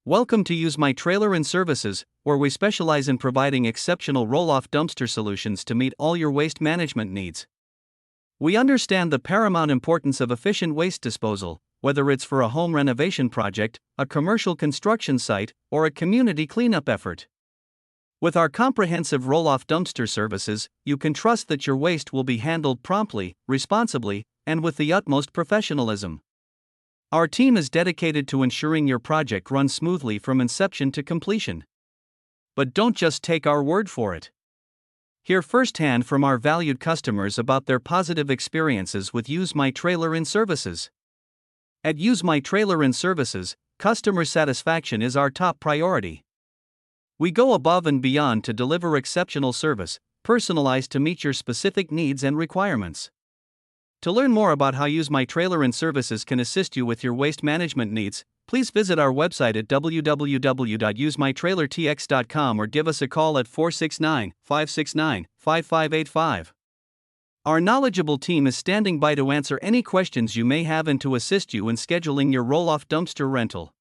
Welcome to Use My Trailer and Services, where we specialize in providing exceptional roll-off dumpster solutions to meet all your waste management needs. We understand the paramount importance of efficient waste disposal, whether it's for a home renovation project, a commercial construction site, or a community cleanup effort. With our comprehensive roll-off dumpster services, you can trust that your waste will be handled promptly, responsibly, and with the utmost professionalism. Our team is dedicated to ensuring your project runs smoothly from inception to completion. But don't just take our word for it. Hear firsthand from our valued customers about their positive experiences with Use My Trailer and Services. At Use My Trailer and Services, customer satisfaction is our top priority. We go above and beyond to deliver exceptional service, personalized to meet your specific needs and requirements. To learn more about how Use My Trailer and Services can assist you with your waste management needs, please visit our website at www.usemytrailertx.com or give us a call at 469-569-5585. Our knowledgeable team is standing by to answer any questions you may have and to assist you in scheduling your roll-off dumpster rental.